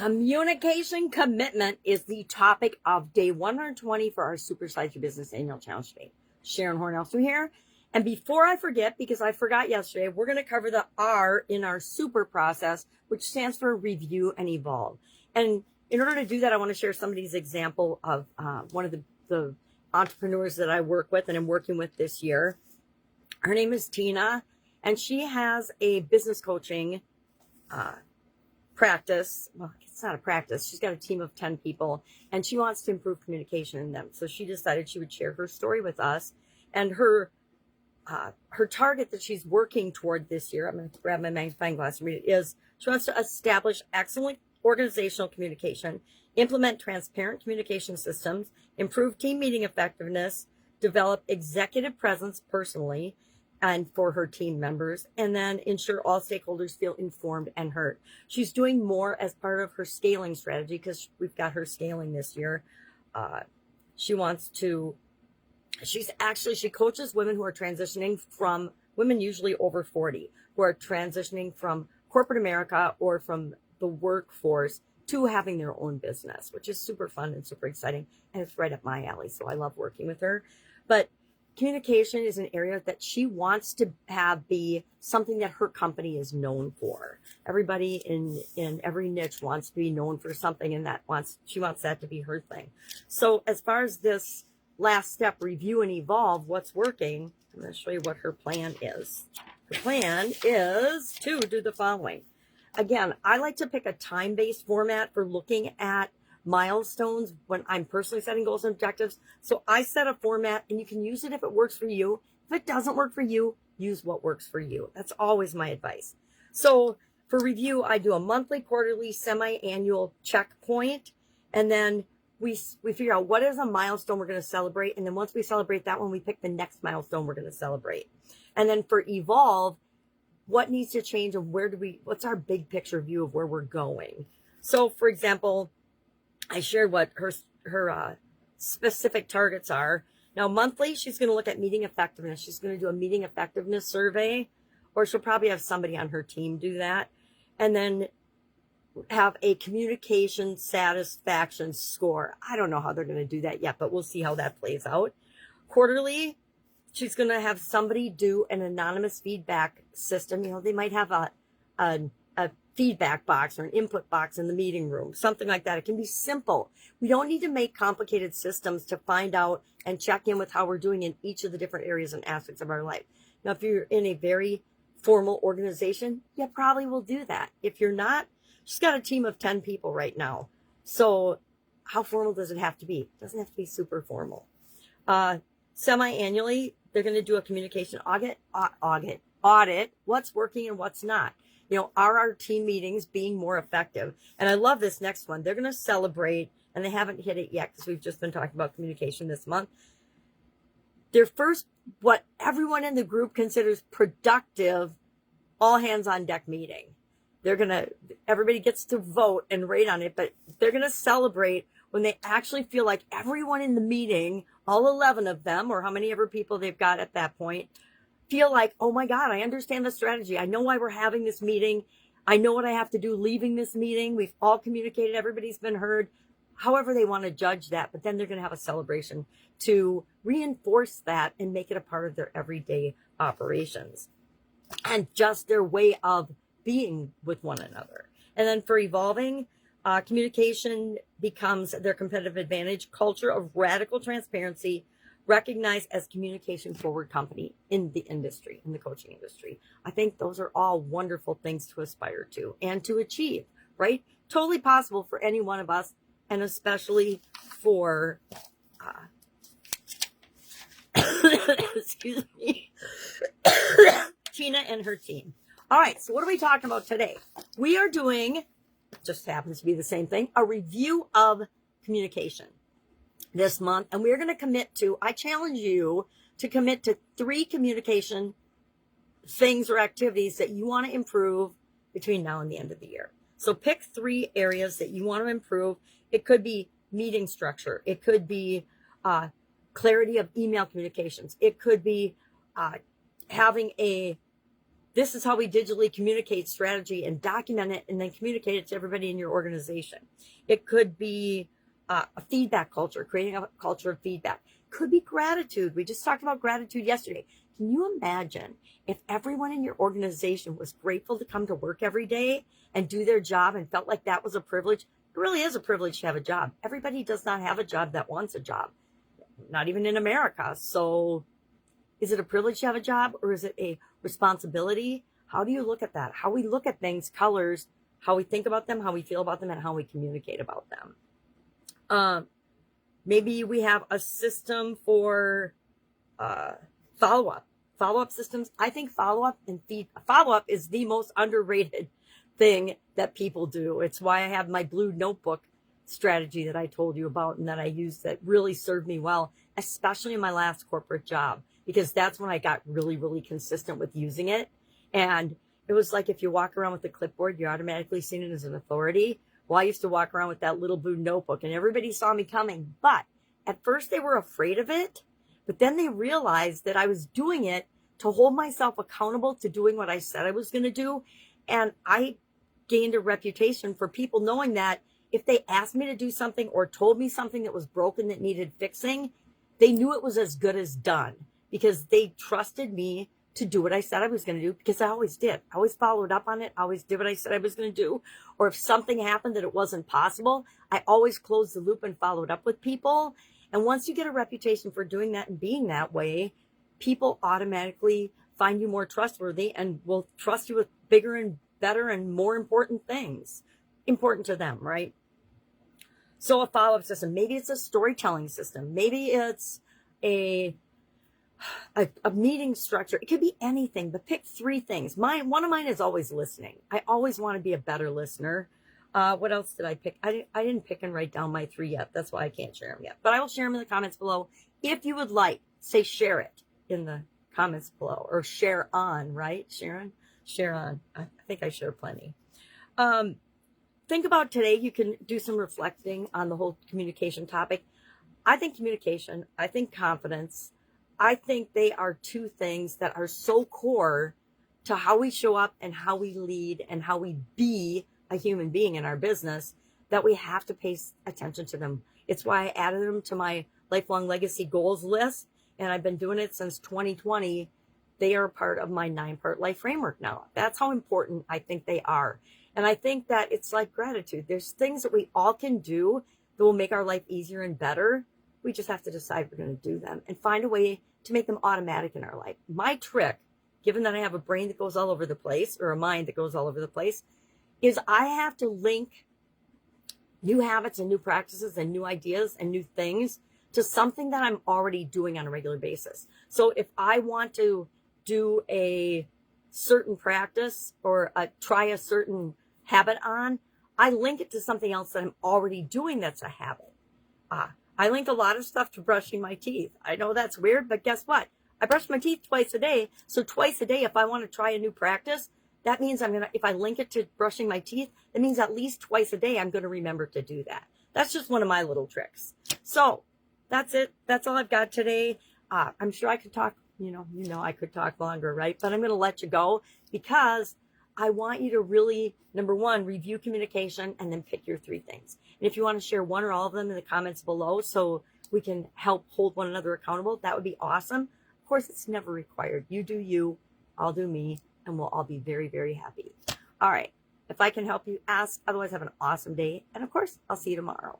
Communication commitment is the topic of day 120 for our Supersize Your Business Annual Challenge today. Sharon Hornelson here. And before I forget, because I forgot yesterday, we're going to cover the R in our super process, which stands for review and evolve. And in order to do that, I want to share somebody's example of one of the entrepreneurs that I work with and I'm working with this year. Her name is Tina, and she has a business coaching practice. Well, it's not a practice. She's got a team of 10 people and she wants to improve communication in them. So she decided she would share her story with us, and her target that she's working toward this year, I'm going to grab my magnifying glass and read it, is she wants to establish excellent organizational communication, implement transparent communication systems, improve team meeting effectiveness, develop executive presence personally and for her team members, and then ensure all stakeholders feel informed and heard. She's doing more as part of her scaling strategy because we've got her scaling this year. She coaches women who are transitioning from, women usually over 40, who are transitioning from corporate America or from the workforce to having their own business, which is super fun and super exciting. And it's right up my alley. So I love working with her. But communication is an area that she wants to have be something that her company is known for. Everybody in every niche wants to be known for something, and she wants that to be her thing. So as far as this last step, review and evolve, what's working, I'm going to show you what her plan is. Her plan is to do the following. Again, I like to pick a time-based format for looking at milestones when I'm personally setting goals and objectives. So I set a format, and you can use it if it works for you. If it doesn't work for you, use what works for you. That's always my advice. So for review, I do a monthly, quarterly, semi-annual checkpoint, and then we figure out what is a milestone we're going to celebrate. And then once we celebrate that one, we pick the next milestone we're going to celebrate. And then for evolve, what needs to change and what's our big picture view of where we're going? So for example, I shared what her specific targets are. Now, monthly, she's going to look at meeting effectiveness. She's going to do a meeting effectiveness survey, or she'll probably have somebody on her team do that. And then have a communication satisfaction score. I don't know how they're going to do that yet, but we'll see how that plays out. Quarterly, she's going to have somebody do an anonymous feedback system. You know, they might have a feedback box or an input box in the meeting room, something like that. It can be simple. We don't need to make complicated systems to find out and check in with how we're doing in each of the different areas and aspects of our life. Now, if you're in a very formal organization, you probably will do that. If you're not, she's got a team of 10 people right now. So how formal does it have to be? It doesn't have to be super formal. Semi-annually, they're going to do a communication audit, what's working and what's not. You know, are our team meetings being more effective? And I love this next one. They're going to celebrate, and they haven't hit it yet because we've just been talking about communication this month. Their first, what everyone in the group considers productive, all hands on deck meeting. Everybody gets to vote and rate on it, but they're going to celebrate when they actually feel like everyone in the meeting, all 11 of them, or how many ever people they've got at that point, feel like, oh my God, I understand the strategy. I know why we're having this meeting. I know what I have to do leaving this meeting. We've all communicated. Everybody's been heard. However they want to judge that, but then they're going to have a celebration to reinforce that and make it a part of their everyday operations and just their way of being with one another. And then for evolving, communication becomes their competitive advantage, culture of radical transparency, recognized as communication forward company in the industry, in the coaching industry. I think those are all wonderful things to aspire to and to achieve, right? Totally possible for any one of us, and especially for, excuse me, Tina and her team. All right, so what are we talking about today? We are doing, just happens to be the same thing, a review of communication this month. And we're going to I challenge you to commit to 3 communication things or activities that you want to improve between now and the end of the year. So pick 3 areas that you want to improve. It could be meeting structure. It could be clarity of email communications. It could be having a This is how we digitally communicate strategy and document it and then communicate it to everybody in your organization. It could be a feedback culture, creating a culture of feedback. Could be gratitude. We just talked about gratitude yesterday. Can you imagine if everyone in your organization was grateful to come to work every day and do their job and felt like that was a privilege? It really is a privilege to have a job. Everybody does not have a job that wants a job, not even in America. So is it a privilege to have a job, or is it a responsibility? How do you look at that? How we look at things, colors, how we think about them, how we feel about them, and how we communicate about them. Maybe we have a system for follow-up systems. I think follow-up is the most underrated thing that people do. It's why I have my blue notebook strategy that I told you about and that I used that really served me well, especially in my last corporate job, because that's when I got really, really consistent with using it. And it was like, if you walk around with a clipboard, you're automatically seen as an authority. Well, I used to walk around with that little blue notebook and everybody saw me coming. But at first they were afraid of it, but then they realized that I was doing it to hold myself accountable to doing what I said I was going to do. And I gained a reputation for people knowing that if they asked me to do something or told me something that was broken that needed fixing, they knew it was as good as done because they trusted me to do what I said I was going to do, because I always did. I always followed up on it. I always did what I said I was going to do. Or if something happened that it wasn't possible, I always closed the loop and followed up with people. And once you get a reputation for doing that and being that way, people automatically find you more trustworthy and will trust you with bigger and better and more important things important to them, right? So a follow-up system, maybe it's a storytelling system. Maybe it's a meeting structure. It could be anything, but pick 3 things. One of mine is always listening. I always want to be a better listener. What else did I pick? I didn't pick and write down my 3 yet. That's why I can't share them yet. But I will share them in the comments below. If you would like, say share it in the comments below, or share on, right, Sharon? Share on. I think I share plenty. Think about today. You can do some reflecting on the whole communication topic. I think communication, I think confidence, I think they are 2 things that are so core to how we show up and how we lead and how we be a human being in our business that we have to pay attention to them. It's why I added them to my lifelong legacy goals list, and I've been doing it since 2020. They are part of my 9-part life framework now. That's how important I think they are. And I think that it's like gratitude. There's things that we all can do that will make our life easier and better. We just have to decide we're going to do them and find a way to make them automatic in our life. My trick, given that I have a brain that goes all over the place, or a mind that goes all over the place, is I have to link new habits and new practices and new ideas and new things to something that I'm already doing on a regular basis. So if I want to do a certain practice or try a certain habit on, I link it to something else that I'm already doing that's a habit. I link a lot of stuff to brushing my teeth. I know that's weird, but guess what? I brush my teeth twice a day. So twice a day, if I want to try a new practice, that means if I link it to brushing my teeth, that means at least twice a day, I'm going to remember to do that. That's just one of my little tricks. So that's it. That's all I've got today. I'm sure I could talk, I could talk longer, right? But I'm going to let you go because I want you to really, number 1, review communication and then pick your 3 things. And if you want to share one or all of them in the comments below so we can help hold one another accountable, that would be awesome. Of course, it's never required. You do you, I'll do me, and we'll all be very, very happy. All right. If I can help you, ask. Otherwise, have an awesome day. And of course, I'll see you tomorrow.